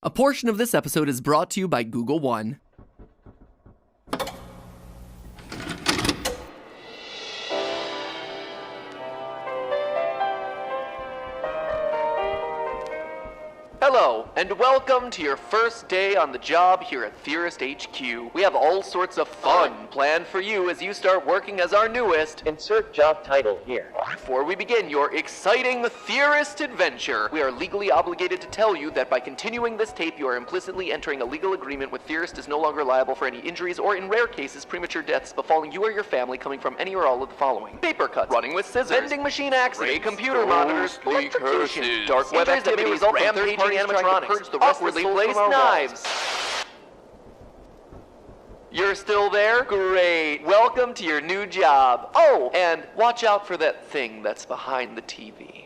A portion of this episode is brought to you by Google One. Hello, and welcome to your first day on the job here at Theorist HQ. We have all sorts of fun planned for you as you start working as our newest... Insert job title here. Before we begin your exciting Theorist adventure, we are legally obligated to tell you that by continuing this tape, you are implicitly entering a legal agreement with Theorist is no longer liable for any injuries or, in rare cases, premature deaths befalling you or your family coming from any or all of the following: paper cuts, running with scissors, vending machine accidents, computer monitors, electrocution, dark web activities, rampaging animatronics, awkwardly placed knives. You're still there? Great. Welcome to your new job. Oh, and watch out for that thing that's behind the TV.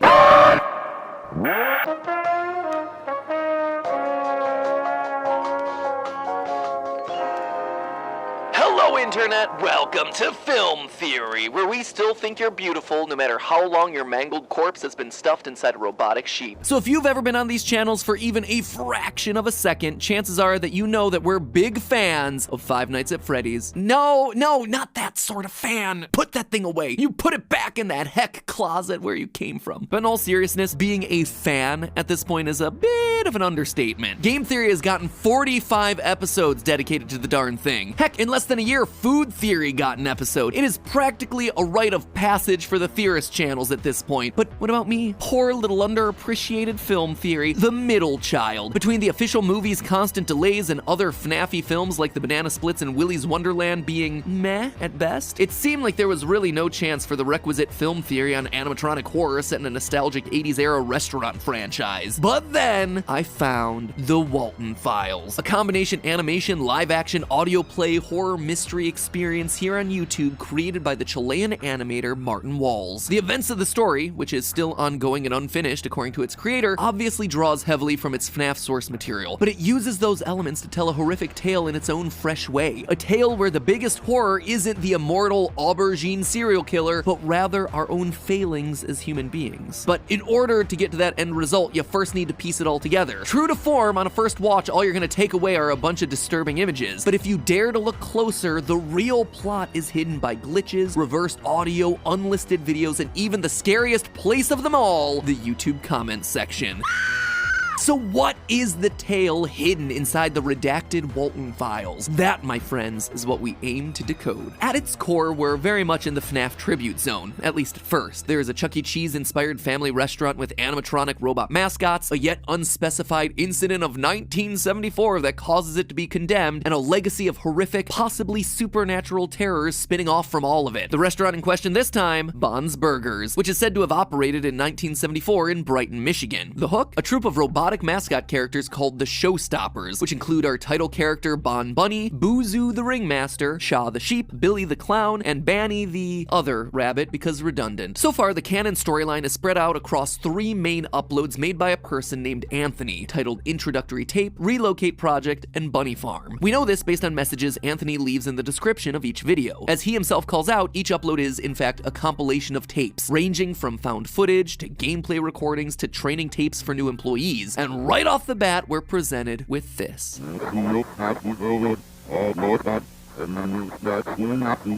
Hello, Internet. Welcome to Film Theory, where we still think you're beautiful no matter how long your mangled corpse has been stuffed inside a robotic sheep. So if you've ever been on these channels for even a fraction of a second, chances are that you know that we're big fans of Five Nights at Freddy's. No, not that sort of fan. Put that thing away. You put it back in that heck closet where you came from. But in all seriousness, being a fan at this point is a bit of an understatement. Game Theory has gotten 45 episodes dedicated to the darn thing. Heck, in less than a year, Food Theory got an episode. It is practically a rite of passage for the Theorist channels at this point. But what about me? Poor little underappreciated Film Theory, the middle child. Between the official movie's constant delays and other FNAFy films like the Banana Splits and Willy's Wonderland being meh at best, it seemed like there was really no chance for the requisite Film Theory on animatronic horror set in a nostalgic 80s era restaurant franchise. But then I found the Walten Files, a combination animation, live action, audio play, horror mystery experience here on YouTube created by the Chilean animator Martin Walls. The events of the story, which is still ongoing and unfinished according to its creator, obviously draws heavily from its FNAF source material, but it uses those elements to tell a horrific tale in its own fresh way. A tale where the biggest horror isn't the immortal aubergine serial killer, but rather our own failings as human beings. But in order to get to that end result, you first need to piece it all together. True to form, on a first watch, all you're gonna take away are a bunch of disturbing images, but if you dare to look closer, the real plot is hidden by glitches, reversed audio, unlisted videos, and even the scariest place of them all, the YouTube comments section. So what is the tale hidden inside the redacted Walten Files? That, my friends, is what we aim to decode. At its core, we're very much in the FNAF tribute zone, at least at first. There is a Chuck E. Cheese-inspired family restaurant with animatronic robot mascots, a yet unspecified incident of 1974 that causes it to be condemned, and a legacy of horrific, possibly supernatural terrors spinning off from all of it. The restaurant in question this time, Bon's Burgers, which is said to have operated in 1974 in Brighton, Michigan. The hook? A troupe of robotic mascot characters called the Showstoppers, which include our title character Bon Bunny, Boozoo the Ringmaster, Shaw the Sheep, Billy the Clown, and Banny the other rabbit because redundant. So far, the canon storyline is spread out across 3 main uploads made by a person named Anthony, titled Introductory Tape, Relocate Project, and Bunny Farm. We know this based on messages Anthony leaves in the description of each video. As he himself calls out, each upload is, in fact, a compilation of tapes, ranging from found footage to gameplay recordings to training tapes for new employees. And right off the bat, we're presented with this.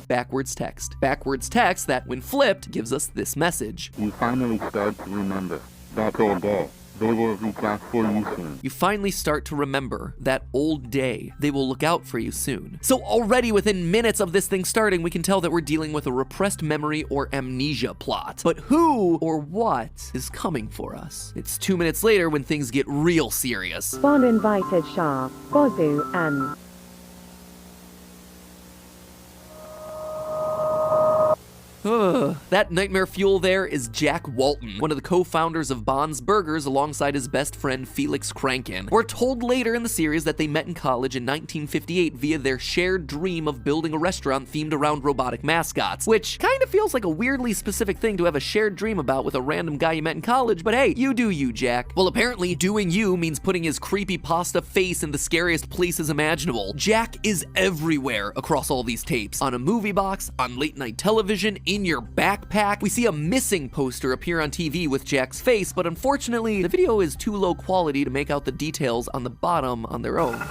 Backwards text. Backwards text that, when flipped, gives us this message. You finally start to remember. That old day. They will look out for you soon. You finally start to remember that old day. They will look out for you soon. So already within minutes of this thing starting, we can tell that we're dealing with a repressed memory or amnesia plot. But who or what is coming for us? It's 2 minutes later when things get real serious. Bon invited Shah, Bozu, and That nightmare fuel there is Jack Walton, one of the co-founders of Bon's Burgers alongside his best friend Felix Kranken. We're told later in the series that they met in college in 1958 via their shared dream of building a restaurant themed around robotic mascots, which kind of feels like a weirdly specific thing to have a shared dream about with a random guy you met in college, but hey, you do you, Jack. Well, apparently doing you means putting his creepy pasta face in the scariest places imaginable. Jack is everywhere across all these tapes, on a movie box, on late night television, in your backpack. We see a missing poster appear on TV with Jack's face, but unfortunately, the video is too low quality to make out the details on the bottom on their own.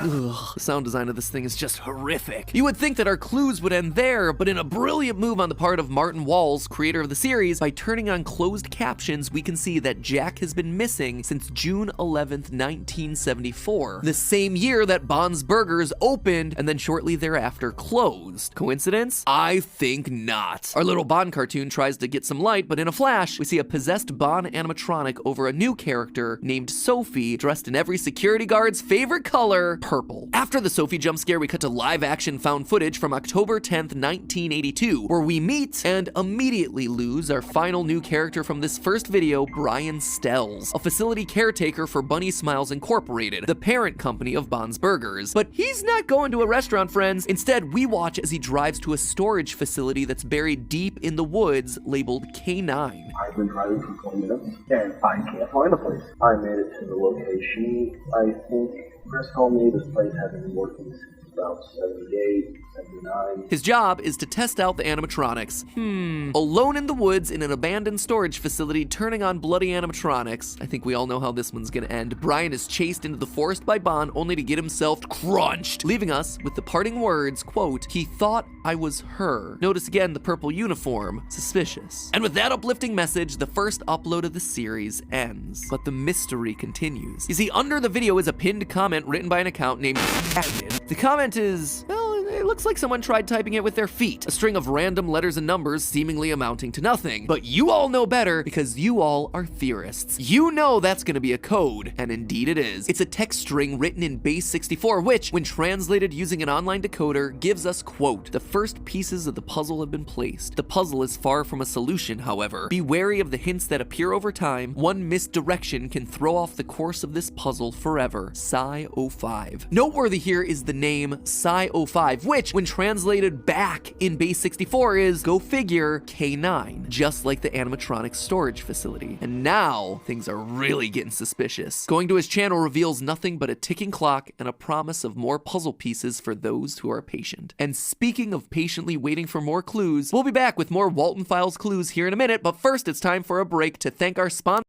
Ugh, the sound design of this thing is just horrific. You would think that our clues would end there, but in a brilliant move on the part of Martin Walls, creator of the series, by turning on closed captions, we can see that Jack has been missing since June 11th, 1974, the same year that Bond's Burgers opened and then shortly thereafter closed. Coincidence? I think not. Our little Bond cartoon tries to get some light, but in a flash, we see a possessed Bond animatronic over a new character named Sophie, dressed in every security guard's favorite color, purple. After the Sophie jump scare, we cut to live action found footage from October 10th, 1982, where we meet and immediately lose our final new character from this first video, Brian Stells, a facility caretaker for Bunny Smiles Incorporated, the parent company of Bond's Burgers. But he's not going to a restaurant, friends. Instead, we watch as he drives to a storage facility that's buried deep in the woods labeled K9. I've been driving for 20 minutes and I can't find the place. I made it to the location. I think Chris told me this place hasn't been working since about 78, 79. His job is to test out the animatronics. Alone in the woods in an abandoned storage facility turning on bloody animatronics. I think we all know how this one's gonna end. Brian is chased into the forest by Bond only to get himself crunched, leaving us with the parting words, quote, "He thought I was her." Notice again the purple uniform. Suspicious. And with that uplifting message, the first upload of the series ends. But the mystery continues. You see, under the video is a pinned comment written by an account named The comment is, well, it looks like someone tried typing it with their feet. A string of random letters and numbers seemingly amounting to nothing. But you all know better because you all are theorists. You know that's gonna be a code, and indeed it is. It's a text string written in base 64, which, when translated using an online decoder, gives us, quote, "The first pieces of the puzzle have been placed. The puzzle is far from a solution, however. Be wary of the hints that appear over time. One misdirection can throw off the course of this puzzle forever. Psi 05. Noteworthy here is the name Psi 05, which, when translated back in base 64, is, go figure, K9, just like the animatronic storage facility. And now, things are really getting suspicious. Going to his channel reveals nothing but a ticking clock and a promise of more puzzle pieces for those who are patient. And speaking of patiently waiting for more clues, we'll be back with more Walten Files clues here in a minute, but first it's time for a break to thank our sponsor.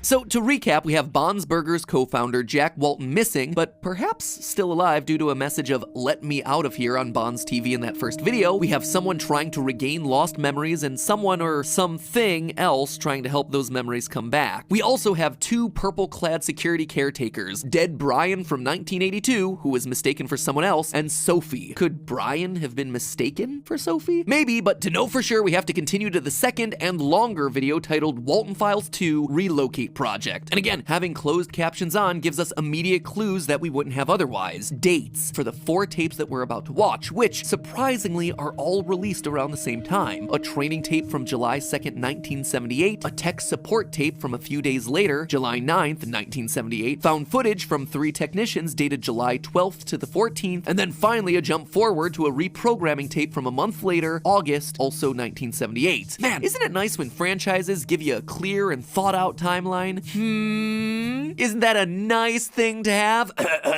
So to recap, we have Bond's Burgers co-founder Jack Walton missing, but perhaps still alive due to a message of "let me out of here" on Bond's TV in that first video. We have someone trying to regain lost memories and someone or something else trying to help those memories come back. We also have two purple-clad security caretakers, dead Brian from 1982, who was mistaken for someone else, and Sophie. Could Brian have been mistaken for Sophie? Maybe, but to know for sure, we have to continue to the second and longer video titled Walten Files 2 Relocate Project. And again, having closed captions on gives us immediate clues that we wouldn't have otherwise. Dates for the 4 tapes that we're about to watch, which surprisingly are all released around the same time. A training tape from July 2nd, 1978, a tech support tape from a few days later, July 9th, 1978, found footage from 3 technicians dated July 12th to the 14th, and then finally a jump forward to a reprogramming tape from a month later, August, also 1978. Man, isn't it nice when franchises give you a clear and thought out timeline? Isn't that a nice thing to have?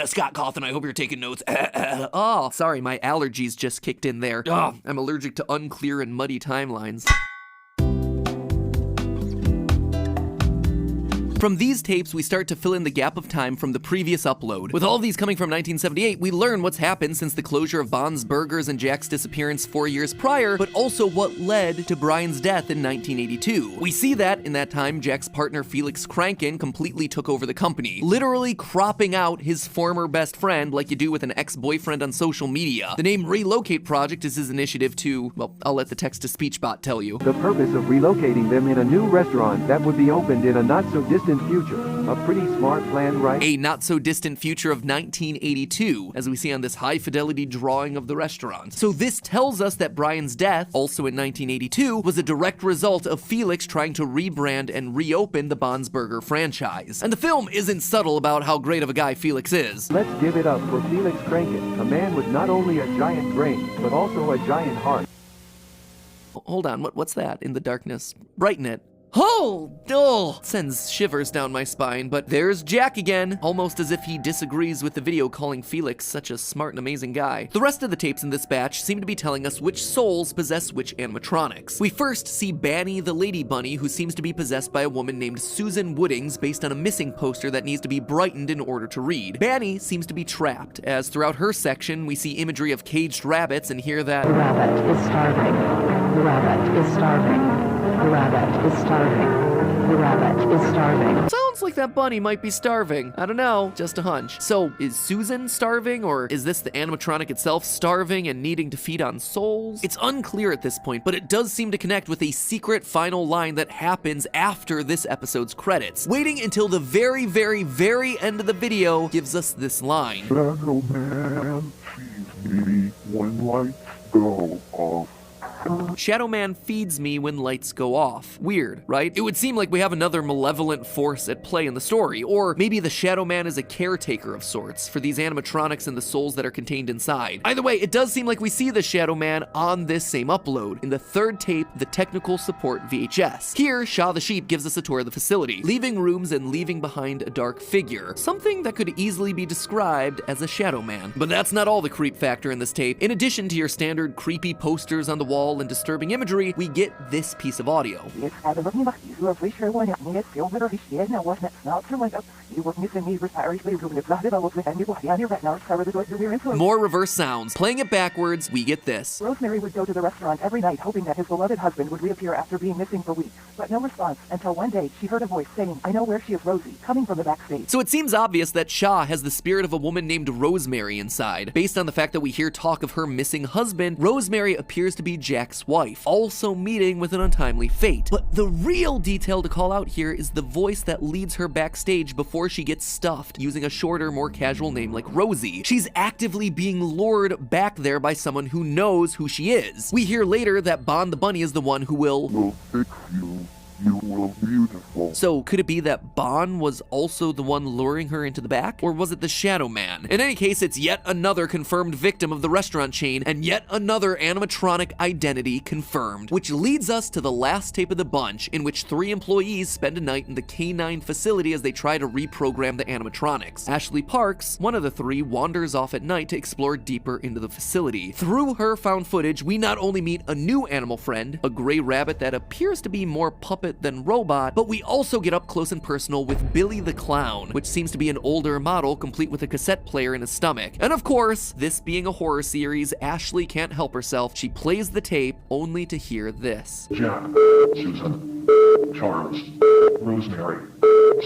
Scott Cawthon, I hope you're taking notes. Oh, sorry, my allergies just kicked in there. Oh, I'm allergic to unclear and muddy timelines. From these tapes, we start to fill in the gap of time from the previous upload. With all of these coming from 1978, we learn what's happened since the closure of Bond's Burgers and Jack's disappearance 4 years prior, but also what led to Brian's death in 1982. We see that, in that time, Jack's partner Felix Kranken completely took over the company, literally cropping out his former best friend like you do with an ex-boyfriend on social media. The name Relocate Project is his initiative to, well, I'll let the text-to-speech bot tell you. The purpose of relocating them in a new restaurant that would be opened in a not-so-distant future. A pretty smart plan, right? A not-so-distant future of 1982, as we see on this high-fidelity drawing of the restaurant. So this tells us that Brian's death, also in 1982, was a direct result of Felix trying to rebrand and reopen the Bond's Burger franchise. And the film isn't subtle about how great of a guy Felix is. Let's give it up for Felix Kranken, a man with not only a giant brain, but also a giant heart. Hold on, what's that in the darkness? Brighten it. Oh, sends shivers down my spine, but there's Jack again, almost as if he disagrees with the video calling Felix such a smart and amazing guy. The rest of the tapes in this batch seem to be telling us which souls possess which animatronics. We first see Banny the Lady Bunny, who seems to be possessed by a woman named Susan Woodings based on a missing poster that needs to be brightened in order to read. Banny seems to be trapped, as throughout her section we see imagery of caged rabbits and hear that The rabbit is starving. The rabbit is starving. The rabbit is starving. The rabbit is starving. sounds like that bunny might be starving. I don't know, just a hunch. So is Susan starving, or is this the animatronic itself starving and needing to feed on souls? It's unclear at this point, but it does seem to connect with a secret final line that happens after this episode's credits. Waiting until the very, very, very end of the video gives us this line. Shadow Man, feed me when lights go off. Shadow Man feeds me when lights go off. Weird, right? It would seem like we have another malevolent force at play in the story, or maybe the Shadow Man is a caretaker of sorts for these animatronics and the souls that are contained inside. Either way, it does seem like we see the Shadow Man on this same upload, in the third tape, the Technical Support VHS. Here, Shaw the Sheep gives us a tour of the facility, leaving rooms and leaving behind a dark figure, something that could easily be described as a Shadow Man. But that's not all the creep factor in this tape. In addition to your standard creepy posters on the wall and disturbing imagery, we get this piece of audio. More reverse sounds. Playing it backwards, we get this. Rosemary would go to the restaurant every night hoping that his beloved husband would reappear after being missing for weeks, but no response until one day she heard a voice saying, "I know where she is, Rosie," coming from the backstage. So it seems obvious that Shaw has the spirit of a woman named Rosemary inside. Based on the fact that we hear talk of her missing husband, Rosemary appears to be Jack's wife, also meeting with an untimely fate. But the real detail to call out here is the voice that leads her backstage before she gets stuffed, using a shorter, more casual name like Rosie. She's actively being lured back there by someone who knows who she is. We hear later that Bon the Bunny is the one who will Fix you. You will beautiful. So could it be that Bon was also the one luring her into the back? Or was it the Shadow Man? In any case, it's yet another confirmed victim of the restaurant chain and yet another animatronic identity confirmed, which leads us to the last tape of the bunch, in which 3 employees spend a night in the K9 facility as they try to reprogram the animatronics. Ashley Parks, one of the 3, wanders off at night to explore deeper into the facility. Through her found footage, we not only meet a new animal friend, a gray rabbit that appears to be more puppet than robot, but we also get up close and personal with Billy the Clown, which seems to be an older model complete with a cassette player in his stomach. And of course, this being a horror series, Ashley can't help herself. She plays the tape only to hear this. Jack, Susan, Charles, Rosemary,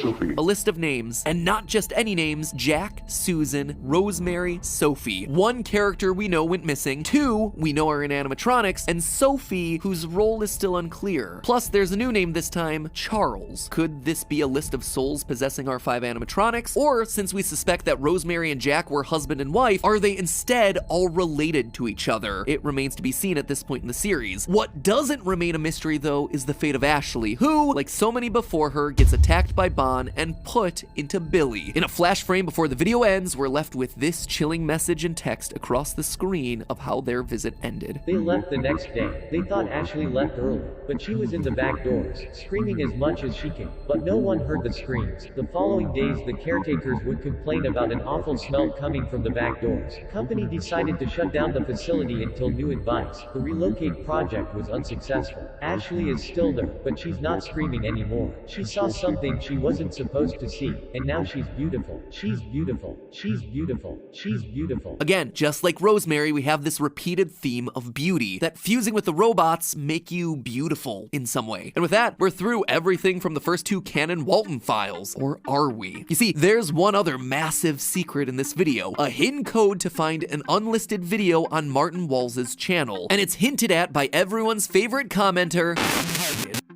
Sophie. A list of names, and not just any names: Jack, Susan, Rosemary, Sophie. 1 character we know went missing, 2 we know are in animatronics, and Sophie, whose role is still unclear. Plus, there's a new name this time, Charles. Could this be a list of souls possessing our 5 animatronics? Or, since we suspect that Rosemary and Jack were husband and wife, are they instead all related to each other? It remains to be seen at this point in the series. What doesn't remain a mystery, though, is the fate of Ashley, who, like so many before her, gets attacked by Bon and put into Billy. In a flash frame before the video ends, we're left with this chilling message and text across the screen of how their visit ended. They left the next day. They thought Ashley left early, but she was in the back doors, screaming as much as she can, but no one heard the screams. The following days, the caretakers would complain about an awful smell coming from the back doors. Company decided to shut down the facility until new advice. The relocate project was unsuccessful. Ashley is still there, but she's not screaming anymore. She saw something she wasn't supposed to see, and now she's beautiful. She's beautiful. She's beautiful. She's beautiful. Again, just like Rosemary, we have this repeated theme of beauty, that fusing with the robots make you beautiful in some way. And with that, we're through everything from the first 2 canon Walten Files. Or are we? You see, there's one other massive secret in this video, a hidden code to find an unlisted video on Martin Walls' channel. And it's hinted at by everyone's favorite commenter.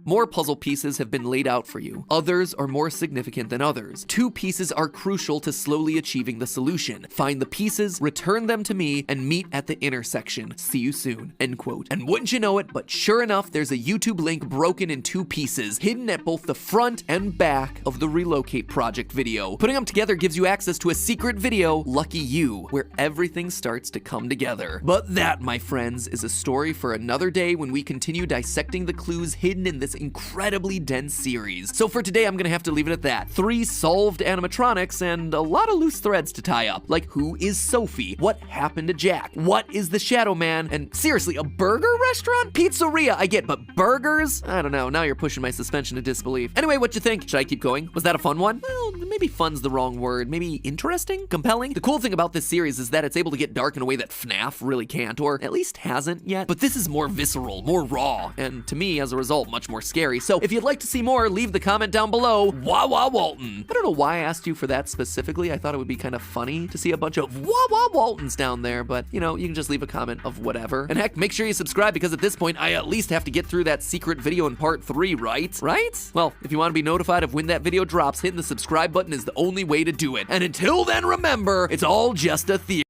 More puzzle pieces have been laid out for you. Others are more significant than others. 2 pieces are crucial to slowly achieving the solution. Find the pieces, return them to me, and meet at the intersection. See you soon." End quote. And wouldn't you know it, but sure enough, there's a YouTube link broken in 2 pieces, hidden at both the front and back of the Relocate Project video. Putting them together gives you access to a secret video, lucky you, where everything starts to come together. But that, my friends, is a story for another day when we continue dissecting the clues hidden in this incredibly dense series. So for today, I'm gonna have to leave it at that. 3 solved animatronics and a lot of loose threads to tie up. Like, who is Sophie? What happened to Jack? What is the Shadow Man? And seriously, a burger restaurant? Pizzeria, I get, but burgers? I don't know, now you're pushing my suspension of disbelief. Anyway, what you think? Should I keep going? Was that a fun one? Well, maybe fun's the wrong word. Maybe interesting? Compelling? The cool thing about this series is that it's able to get dark in a way that FNAF really can't, or at least hasn't yet. But this is more visceral, more raw, and to me, as a result, much more scary. So if you'd like to see more, leave the comment down below. Wah wah Walten. I don't know why I asked you for that specifically. I thought it would be kind of funny to see a bunch of wah wah Waltons down there, but you know, you can just leave a comment of whatever. And heck, make sure you subscribe because at this point, I at least have to get through that secret video in part 3, right? Right? Well, if you want to be notified of when that video drops, hitting the subscribe button is the only way to do it. And until then, remember, it's all just a theory.